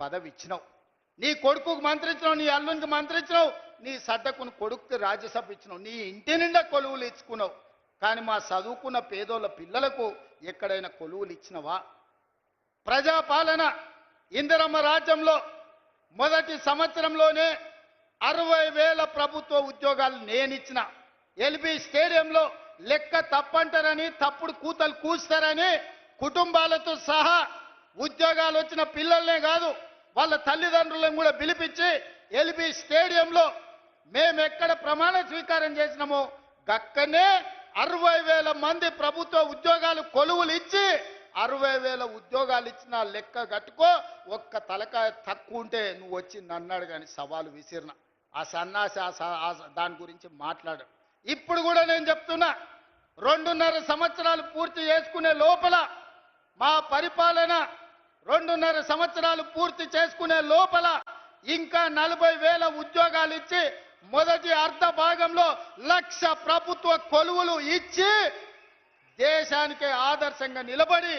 పదవి ఇచ్చినావు, నీ కొడుకుకు మంత్రి ఇచ్చినావు, నీ అల్లునికి మంత్రి ఇచ్చినావు, నీ సడ్డకుని కొడుకుకి రాజ్యసభ ఇచ్చినావు, నీ ఇంటి నిండా కొలువులు ఇచ్చుకున్నావు. కానీ మా చదువుకున్న పేదోళ్ళ పిల్లలకు ఎక్కడైనా కొలువులు ఇచ్చినవా? ప్రజాపాలన ఇందిరమ్మ రాజ్యంలో మొదటి సంవత్సరంలోనే 60,000 ప్రభుత్వ ఉద్యోగాలు నేనిచ్చిన. ఎల్బీ స్టేడియంలో లెక్క తప్పంటారని, తప్పుడు కూతలు కూస్తారని కుటుంబాలతో సహా ఉద్యోగాలు వచ్చిన పిల్లల్నే కాదు వాళ్ళ తల్లిదండ్రులను కూడా పిలిపించి ఎల్బీ స్టేడియంలో మేమెక్కడ ప్రమాణ స్వీకారం చేసినామో గక్కనే 60,000 మంది ప్రభుత్వ ఉద్యోగాలు కొలువులు ఇచ్చి 60,000 ఉద్యోగాలు ఇచ్చిన లెక్క కట్టుకో. ఒక్క తలకాయ తక్కువ ఉంటే నువ్వు వచ్చి నన్నాడు కానీ సవాలు విసిరిన ఆ సన్నాసి దాని గురించి మాట్లాడు. ఇప్పుడు కూడా నేను చెప్తున్నా, 2.5 సంవత్సరాలు పూర్తి చేసుకునే లోపల మా పరిపాలన 2.5 సంవత్సరాలు పూర్తి చేసుకునే లోపల ఇంకా 40,000 ఉద్యోగాలు ఇచ్చి మొదటి అర్ధ భాగంలో 1,00,000 ప్రభుత్వ కొలువులు ఇచ్చి దేశానికే ఆదర్శంగా నిలబడి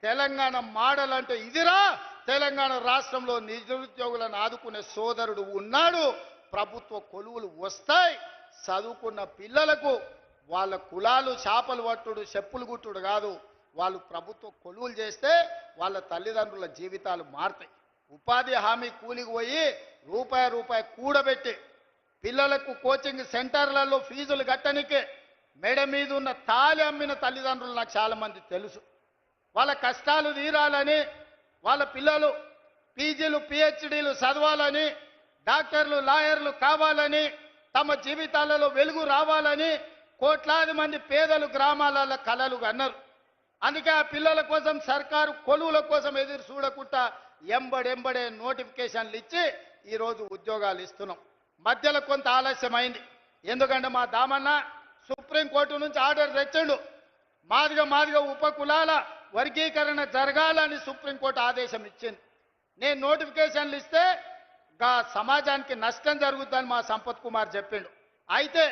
తెలంగాణ మోడల్ అంటే ఇదిరా, తెలంగాణ రాష్ట్రంలో నిరుద్యోగులను ఆదుకునే సోదరుడు ఉన్నాడు, ప్రభుత్వ కొలువులు వస్తాయి, చదువుకున్న పిల్లలకు వాళ్ళ కులాలు చేపలు పట్టుడు చెప్పులు గుట్టుడు కాదు, వాళ్ళు ప్రభుత్వ కొలువులు చేస్తే వాళ్ళ తల్లిదండ్రుల జీవితాలు మారుతాయి. ఉపాధి హామీ కూలికి పోయి రూపాయి కూడబెట్టి పిల్లలకు కోచింగ్ సెంటర్లలో ఫీజులు కట్టనికే మెడ మీద ఉన్న తాళి అమ్మిన తల్లిదండ్రులు నాకు చాలా మంది తెలుసు. వాళ్ళ కష్టాలు తీరాలని, వాళ్ళ పిల్లలు పీజీలు పిహెచ్డీలు చదవాలని, డాక్టర్లు లాయర్లు కావాలని, తమ జీవితాలలో వెలుగు రావాలని కోట్లాది మంది పేదలు గ్రామాలలో కలలు కన్నారు. అందుకే ఆ పిల్లల కోసం సర్కారు కొలువుల కోసం ఎదురు చూడకుండా ఎంబడెంబడే నోటిఫికేషన్లు ఇచ్చి ఈరోజు ఉద్యోగాలు ఇస్తున్నాం. మధ్యలో కొంత ఆలస్యమైంది, ఎందుకంటే మా దామన్న సుప్రీంకోర్టు నుంచి ఆర్డర్ తెచ్చిండు. మాదిగ ఉపకులాల వర్గీకరణ జరగాలని సుప్రీంకోర్టు ఆదేశం ఇచ్చింది. నేను నోటిఫికేషన్లు ఇస్తే సమాజానికి నష్టం జరుగుతుందని మా సంపత్ కుమార్ చెప్పిండు. అయితే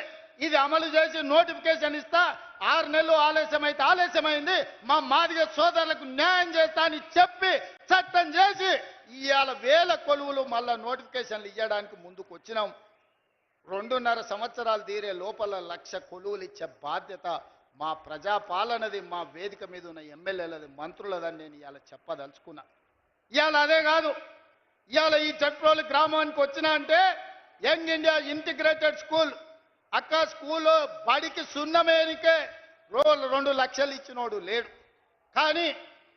ఇది అమలు చేసి నోటిఫికేషన్ ఇస్తా, 6 నెలలు ఆలస్యమైంది, మా మాదిగ సోదరులకు న్యాయం చేస్తా అని చెప్పి చట్టం చేసి ఇవాళ 1000 కొలువులు మళ్ళా నోటిఫికేషన్లు ఇవ్వడానికి ముందుకు వచ్చినాం. 2.5 సంవత్సరాలు తీరే లోపల 1,00,000 కొలువులు ఇచ్చే బాధ్యత మా ప్రజాపాలనది, మా వేదిక మీద ఉన్న ఎమ్మెల్యేలది, మంత్రులదని నేను ఇవాళ చెప్పదలుచుకున్నా. ఇవాళ అదే కాదు, ఇవాళ ఈ చట్రోలు గ్రామానికి వచ్చినా అంటే యంగ్ ఇండియా ఇంటిగ్రేటెడ్ స్కూల్ అక్క స్కూల్లో బడికి సున్నమేనికే 2 లక్షలు ఇచ్చినోడు లేడు. కానీ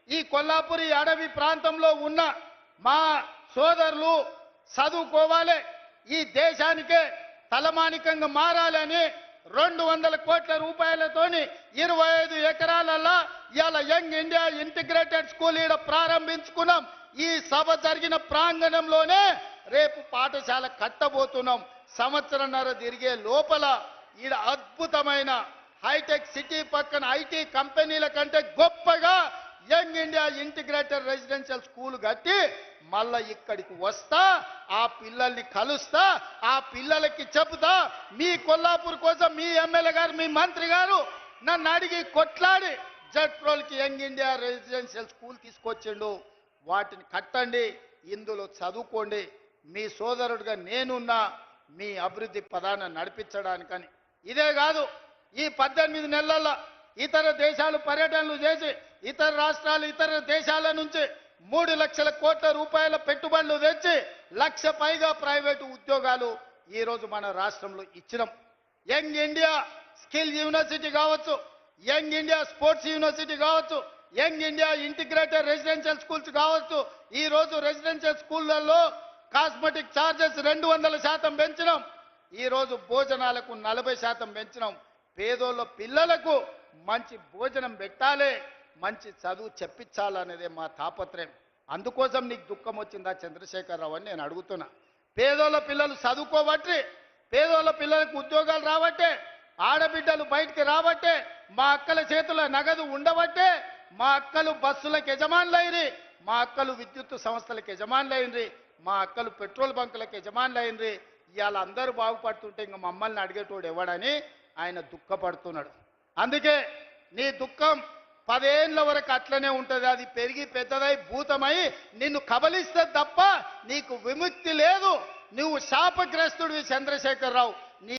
ఈ కొల్లాపురి అడవి ప్రాంతంలో ఉన్న మా సోదరులు చదువుకోవాలి, ఈ దేశానికే తలమానికంగా మారాలని 200 కోట్ల రూపాయలతోని 25 ఎకరాలలో ఇవాళ యంగ్ ఇండియా ఇంటిగ్రేటెడ్ స్కూల్ ఈడ ప్రారంభించుకున్నాం. ఈ సభ జరిగిన ప్రాంగణంలోనే రేపు పాఠశాల కట్టబోతున్నాం. సంవత్సరన్నర తిరిగే లోపల ఈడ అద్భుతమైన హైటెక్ సిటీ పక్కన ఐటీ కంపెనీల కంటే గొప్పగా young India integrated residential school కట్టి మళ్ళా ఇక్కడికి వస్తా, ఆ పిల్లల్ని కలుస్తా, ఆ పిల్లలకి చెబుతా, మీ కొల్లాపూర్ కోసం మీ ఎమ్మెల్యే గారు మీ మంత్రి గారు నన్ను అడిగి కొట్లాడి జట్రోల్కి యంగ్ ఇండియా రెసిడెన్షియల్ స్కూల్ తీసుకొచ్చిండు. వాటిని కట్టండి, ఇందులో చదువుకోండి, మీ సోదరుడిగా నేనున్నా మీ అభివృద్ధి పదాన్ని నడిపించడానికని. ఇదే కాదు, ఈ 18 నెలల్లో ఇతర దేశాలు పర్యటనలు చేసి ఇతర రాష్ట్రాలు ఇతర దేశాల నుంచి 3 లక్షల కోట్ల రూపాయల పెట్టుబడులు తెచ్చి 1,00,000 పైగా ప్రైవేటు ఉద్యోగాలు ఈరోజు మన రాష్ట్రంలో ఇచ్చినాం. యంగ్ ఇండియా స్కిల్ యూనివర్సిటీ కావచ్చు, యంగ్ ఇండియా స్పోర్ట్స్ యూనివర్సిటీ కావచ్చు, young India integrated residential schools కావచ్చు. ఈరోజు రెసిడెన్షియల్ స్కూళ్లలో కాస్మెటిక్ ఛార్జెస్ 200% పెంచినాం. ఈరోజు భోజనాలకు 40% పెంచినాం. పేదోళ్ళ పిల్లలకు మంచి భోజనం పెట్టాలి, మంచి చదువు చెప్పించాలనేదే మా తాపత్రయం. అందుకోసం నీకు దుఃఖం వచ్చిందా చంద్రశేఖరరావు అని నేను అడుగుతున్నా. పేదోళ్ళ పిల్లలు చదువుకోబట్టి, పేదోళ్ళ పిల్లలకు ఉద్యోగాలు రాబట్టే, ఆడబిడ్డలు బయటికి రాబట్టే, మా అక్కల చేతుల నగదు ఉండబట్టే, మా అక్కలు బస్సులకు యజమానులైంది, మా అక్కలు విద్యుత్ సంస్థలకు యజమానులైంది, మా అక్కలు పెట్రోల్ బంకులకు యజమానులైంది. ఇవాళ అందరూ బాగుపడుతుంటే ఇంకా మమ్మల్ని అడిగేటోడు ఎవడని ఆయన దుఃఖపడుతున్నాడు. అందుకే నీ దుఃఖం 10 ఏళ్ల వరకు అట్లనే ఉంటది. అది పెరిగి పెద్దదై భూతమై నిన్ను కబలిస్తే తప్ప నీకు విముక్తి లేదు. నువ్వు శాపగ్రస్తుడివి చంద్రశేఖరరావు.